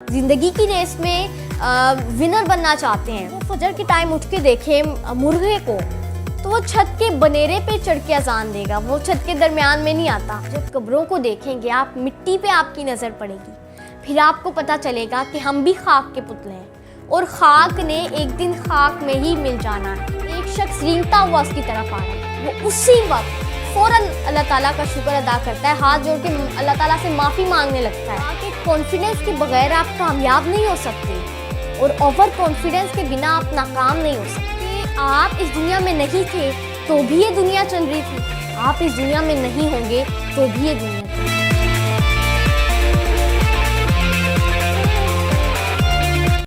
जिंदगी की रेस में विनर बनना चाहते हैं। वो फजर के टाइम उठ के देखे मुर्गे को, तो वो छत के बनेरे पे चढ़ के अजान देगा, वो छत के दरमियान में नहीं आता। जब कब्रों को देखेंगे आप, मिट्टी पे आपकी नज़र पड़ेगी, फिर आपको पता चलेगा कि हम भी खाक के पुतले हैं और खाक ने एक दिन खाक में ही मिल जाना है। एक शख्स रेंगता हुआ उसकी तरफ आ रहा है, वो उसी वक्त फ़ौरन अल्लाह ताला का शुक्र अदा करता है, हाथ जोड़ के अल्लाह ताला से माफ़ी मांगने लगता है कि कॉन्फिडेंस के बगैर आप कामयाब नहीं हो सकते और ओवर कॉन्फिडेंस के बिना आप नाकाम नहीं हो सकते। आप इस दुनिया में नहीं थे तो भी ये दुनिया चल रही थी, आप इस दुनिया में नहीं होंगे तो भी ये दुनिया चल रही है।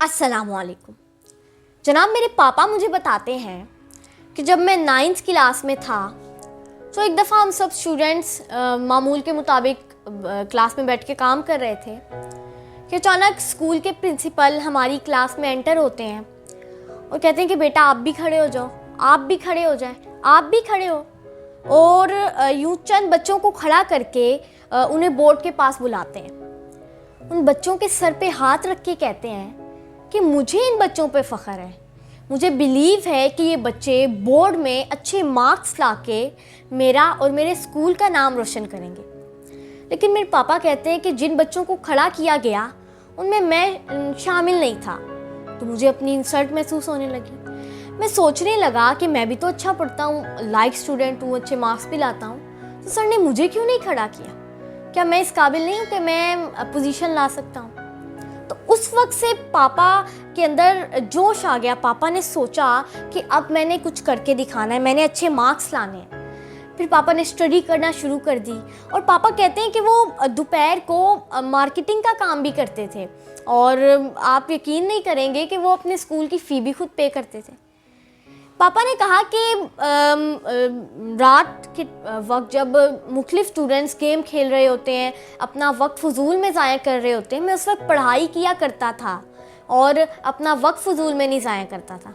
अस्सलामु अलैकुम जनाब, मेरे पापा मुझे बताते हैं कि जब मैं 9th क्लास में था तो एक दफ़ा हम सब स्टूडेंट्स मामूल के मुताबिक क्लास में बैठ के काम कर रहे थे कि अचानक स्कूल के प्रिंसिपल हमारी क्लास में एंटर होते हैं और कहते हैं कि बेटा आप भी खड़े हो जाओ, आप भी खड़े हो जाए, आप भी खड़े हो। और यूँ चंद बच्चों को खड़ा करके उन्हें बोर्ड के पास बुलाते हैं। उन बच्चों के सर पे हाथ रख के कहते हैं कि मुझे इन बच्चों पे फ़ख्र है, मुझे बिलीव है कि ये बच्चे बोर्ड में अच्छे मार्क्स लाके मेरा और मेरे स्कूल का नाम रोशन करेंगे। लेकिन मेरे पापा कहते हैं कि जिन बच्चों को खड़ा किया गया उनमें मैं शामिल नहीं था, तो मुझे अपनी इंसल्ट महसूस होने लगी। मैं सोचने लगा कि मैं भी तो अच्छा पढ़ता हूँ, लाइक स्टूडेंट हूँ, अच्छे मार्क्स भी लाता हूँ, तो सर ने मुझे क्यों नहीं खड़ा किया? क्या मैं इस काबिल नहीं हूँ कि मैं पोजीशन ला सकता हूँ? तो उस वक्त से पापा के अंदर जोश आ गया। पापा ने सोचा कि अब मैंने कुछ करके दिखाना है, मैंने अच्छे मार्क्स लाने हैं। फिर पापा ने स्टडी करना शुरू कर दी और पापा कहते हैं कि वो दोपहर को मार्केटिंग का काम भी करते थे और आप यकीन नहीं करेंगे कि वो अपने स्कूल की फ़ी भी खुद पे करते थे। पापा ने कहा कि रात के वक्त जब मुख्तलिफ स्टूडेंट्स गेम खेल रहे होते हैं, अपना वक्त फजूल में ज़ाया कर रहे होते हैं, मैं उस वक्त पढ़ाई किया करता था और अपना वक्त फजूल में नहीं ज़ाया करता था।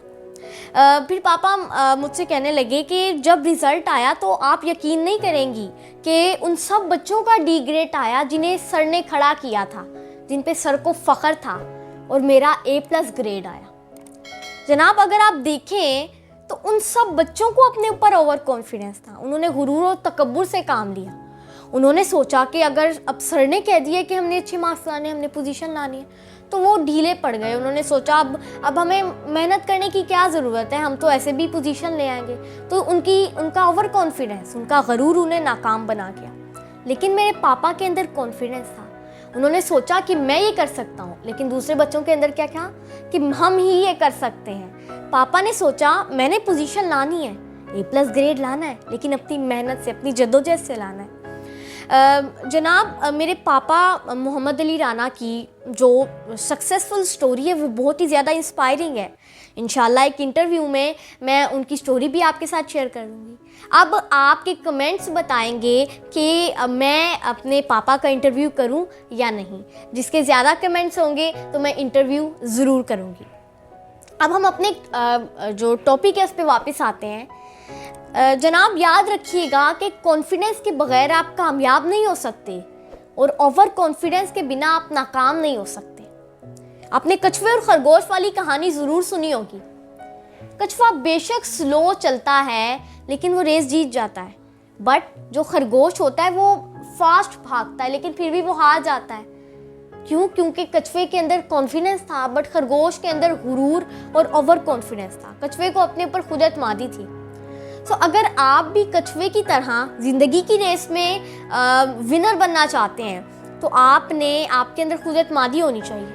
फिर पापा मुझसे कहने लगे कि जब रिज़ल्ट आया तो आप यकीन नहीं करेंगी कि उन सब बच्चों का डी ग्रेड आया जिन्हें सर ने खड़ा किया था, जिन पे सर को फ़ख्र था, और मेरा A+ ग्रेड आया। जनाब अगर आप देखें तो उन सब बच्चों को अपने ऊपर ओवर कॉन्फिडेंस था, उन्होंने गुरूर और तकब्बुर से काम लिया। उन्होंने सोचा कि अगर अब सर ने कह दिया कि हमने अच्छे मार्क्स लाने, हमने पोजीशन लानी है, तो वो ढीले पड़ गए। उन्होंने सोचा अब हमें मेहनत करने की क्या ज़रूरत है, हम तो ऐसे भी पोजीशन ले आएंगे। तो उनका ओवर कॉन्फिडेंस, उनका गरूर उन्हें नाकाम बना गया। लेकिन मेरे पापा के अंदर कॉन्फिडेंस था, उन्होंने सोचा कि मैं ये कर सकता हूँ, लेकिन दूसरे बच्चों के अंदर क्या था कि हम ही ये कर सकते हैं। पापा ने सोचा मैंने पोजीशन लानी है, A+ ग्रेड लाना है, लेकिन अपनी मेहनत से, अपनी जद्दोजहद से लाना है। जनाब मेरे पापा मोहम्मद अली राना की जो सक्सेसफुल स्टोरी है वो बहुत ही ज़्यादा इंस्पायरिंग है। इंशाल्लाह एक इंटरव्यू में मैं उनकी स्टोरी भी आपके साथ शेयर कर दूँगी। अब आपके कमेंट्स बताएंगे कि मैं अपने पापा का इंटरव्यू करूं या नहीं। जिसके ज़्यादा कमेंट्स होंगे तो मैं इंटरव्यू ज़रूर करूंगी। अब हम अपने जो टॉपिक है उस पर वापस आते हैं। जनाब याद रखिएगा कि कॉन्फिडेंस के बगैर आप कामयाब नहीं हो सकते और ओवर कॉन्फिडेंस के बिना आप नाकाम नहीं हो सकते। आपने कछुए और खरगोश वाली कहानी ज़रूर सुनी होगी। कछुआ बेशक स्लो चलता है लेकिन वो रेस जीत जाता है, बट जो खरगोश होता है वो फास्ट भागता है लेकिन फिर भी वो हार जाता है। क्यों? क्योंकि कछुए के अंदर कॉन्फिडेंस था, बट खरगोश के अंदर गुरूर और ओवर कॉन्फिडेंस था। कछुए को अपने ऊपर खुद एतमादी थी। तो अगर आप भी कछुए की तरह ज़िंदगी की रेस में विनर बनना चाहते हैं तो आपके अंदर खुद एतमादी होनी चाहिए।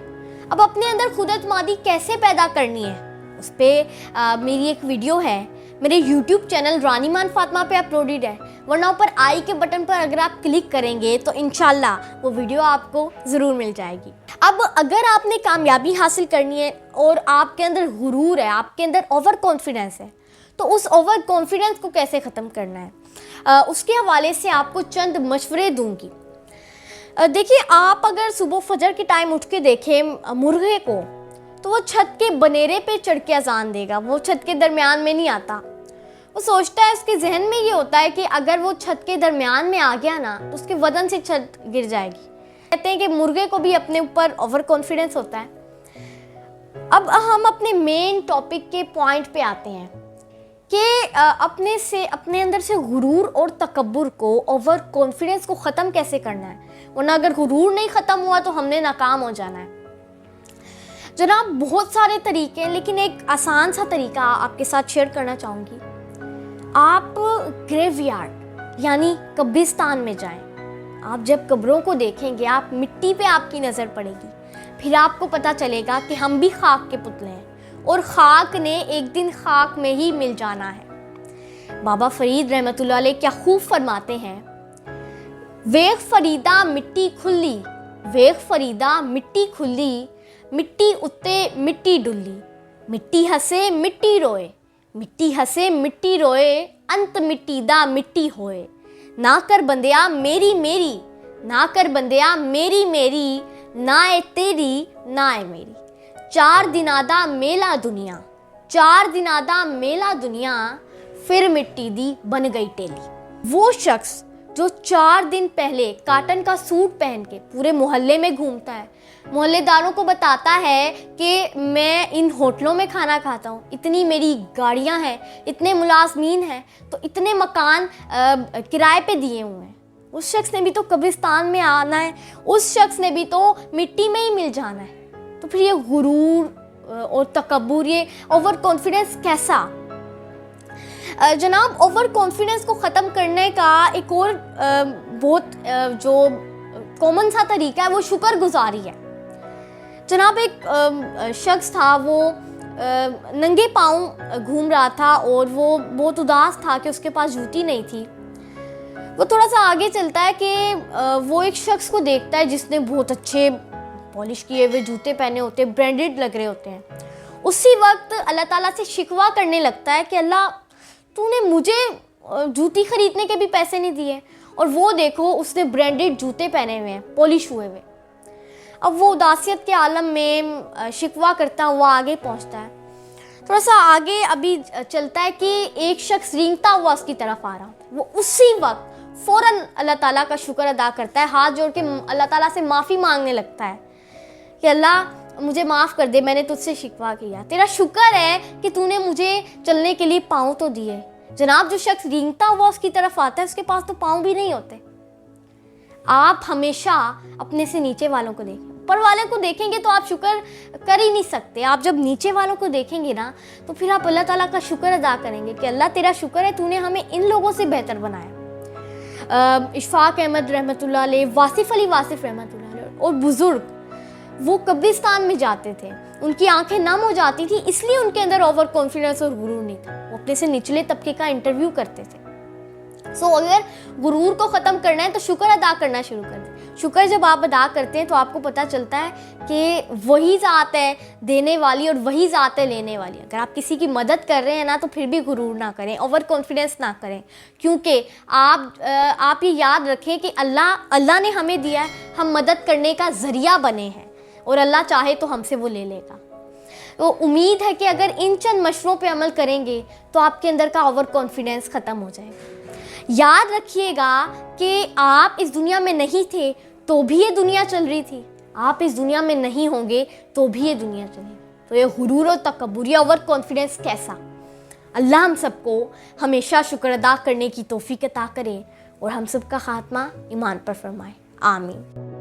अब अपने अंदर खुद एतमादी कैसे पैदा करनी है उस पर मेरी एक वीडियो है, मेरे YouTube चैनल रानीमान फातिमा पे अपलोडेड है, वरना ऊपर आई के बटन पर अगर आप क्लिक करेंगे तो इंशाल्लाह वो वीडियो आपको ज़रूर मिल जाएगी। अब अगर आपने कामयाबी हासिल करनी है और आपके अंदर गुरूर है, आपके अंदर ओवर कॉन्फिडेंस है, तो उस ओवर कॉन्फिडेंस को कैसे ख़त्म करना है उसके हवाले से आपको चंद मशवरे दूंगी। देखिए, आप अगर सुबह फजर के टाइम उठ के देखें मुर्गे को, तो वो छत के बनेरे पे चढ़ के अजान देगा, वो छत के दरमियान में नहीं आता। वो सोचता है, उसके जहन में ये होता है कि अगर वो छत के दरमियान में आ गया ना तो उसके वजन से छत गिर जाएगी। कहते हैं कि मुर्गे को भी अपने ऊपर ओवर कॉन्फिडेंस होता है। अब हम अपने मेन टॉपिक के पॉइंट पे आते हैं कि अपने अंदर से गुरूर और तकब्बुर को, ओवर कॉन्फिडेंस को ख़त्म कैसे करना है, वरना अगर गुरूर नहीं ख़त्म हुआ तो हमने नाकाम हो जाना है। जनाब बहुत सारे तरीके हैं, लेकिन एक आसान सा तरीका आपके साथ शेयर करना चाहूँगी। आप ग्रेवयार्ड यानी कब्रिस्तान में जाएं। आप जब कब्रों को देखेंगे, आप मिट्टी पे आपकी नज़र पड़ेगी, फिर आपको पता चलेगा कि हम भी खाक के पुतले हैं और खाक ने एक दिन खाक में ही मिल जाना है। बाबा फरीद रहमतुल्लाह अलैह क्या खूब फरमाते हैं, वेख फरीदा मिट्टी खुली, वेख फरीदा मिट्टी खुली, मिट्टी उत्ते मिट्टी डुल्ली, मिट्टी हसे मिट्टी रोए, मिट्टी हसे मिट्टी रोए, अंत मिट्टी दा मिट्टी होए, ना कर बंदिया मेरी मेरी, ना कर बंदिया मेरी मेरी, ना ए तेरी ना ए मेरी, चार दिना दा मेला दुनिया, चार दिना दा मेला दुनिया, फिर मिट्टी दी बन गई टेली। वो शख्स जो 4 दिन पहले काटन का सूट पहन के पूरे मोहल्ले में घूमता है, मोहल्लेदारों को बताता है कि मैं इन होटलों में खाना खाता हूँ, इतनी मेरी गाड़ियाँ हैं, इतने मुलाजमीन हैं, तो इतने मकान किराए पे दिए हुए हैं, उस शख्स ने भी तो कब्रिस्तान में आना है, उस शख्स ने भी तो मिट्टी में ही मिल जाना है। तो फिर ये गुरूर और तकब्बुर, ये ओवर कॉन्फिडेंस कैसा? जनाब ओवर कॉन्फिडेंस को ख़त्म करने का एक और बहुत जो कॉमन सा तरीका है वो शुक्रगुजारी है। जनाब एक शख्स था, वो नंगे पाँव घूम रहा था और वो बहुत उदास था कि उसके पास जूती नहीं थी। वो थोड़ा सा आगे चलता है कि वो एक शख्स को देखता है जिसने बहुत अच्छे पॉलिश किए हुए जूते पहने होते हैं, ब्रांडेड लग रहे होते हैं। उसी वक्त अल्लाह ताला से शिकवा करने लगता है कि अल्लाह तूने मुझे जूती खरीदने के भी पैसे नहीं दिए, और वो देखो उसने ब्रांडेड जूते पहने हुए हैं, पॉलिश हुए हुए। अब वो उदासियत के आलम में शिकवा करता हुआ आगे पहुंचता है। थोड़ा सा आगे अभी चलता है कि एक शख्स रेंगता हुआ उसकी तरफ आ रहा है। वो उसी वक्त फ़ौरन अल्लाह ताला का शुक्र अदा करता है, हाथ जोड़ के अल्लाह ताला से माफ़ी मांगने लगता है कि अल्लाह मुझे माफ़ कर दे, मैंने तुझसे शिकवा किया, तेरा शुक्र है कि तूने मुझे चलने के लिए पाँव तो दिए। जनाब जो शख्स रेंगता हुआ उसकी तरफ आता है, उसके पास तो पाँव भी नहीं होते। आप हमेशा अपने से नीचे वालों को देखें, ऊपर वाले को देखेंगे तो आप शुक्र कर ही नहीं सकते। आप जब नीचे वालों को देखेंगे ना, तो फिर आप अल्लाह ताला का शुक्र अदा करेंगे कि अल्लाह तेरा शुक्र है, तूने हमें इन लोगों से बेहतर बनाया। इशफाक अहमद रहमतुल्लाह अलैह, वासिफ अली वासिफ रहमतुल्लाह अलैह और बुज़ुर्ग वो कब्रिस्तान में जाते थे, उनकी आंखें नम हो जाती थी, इसलिए उनके अंदर ओवर कॉन्फिडेंस और गुरूर नहीं था। वो अपने से निचले तबके का इंटरव्यू करते थे। अगर गुरूर को ख़त्म करना है तो शुक्र अदा करना शुरू कर दें। शुक्र जब आप अदा करते हैं तो आपको पता चलता है कि वही ज़ात है देने वाली और वही ज़ात है लेने वाली। अगर आप किसी की मदद कर रहे हैं ना, तो फिर भी गुरूर ना करें, ओवर कॉन्फिडेंस ना करें, क्योंकि आप ये याद रखें कि अल्लाह ने हमें दिया है, हम मदद करने का ज़रिया बने हैं, और अल्लाह चाहे तो हमसे वो ले लेगा। तो उम्मीद है कि अगर इन चंद मशवरों पे अमल करेंगे तो आपके अंदर का ओवर कॉन्फिडेंस ख़त्म हो जाएगा। याद रखिएगा कि आप इस दुनिया में नहीं थे तो भी ये दुनिया चल रही थी, आप इस दुनिया में नहीं होंगे तो भी ये दुनिया चलेगी। तो ये गुरूर और तकब्बुर, ये ओवर कॉन्फिडेंस कैसा? अल्लाह हम सबको हमेशा शुक्र अदा करने की तौफीक अता करे और हम सबका खात्मा ईमान पर फरमाए। आमीन।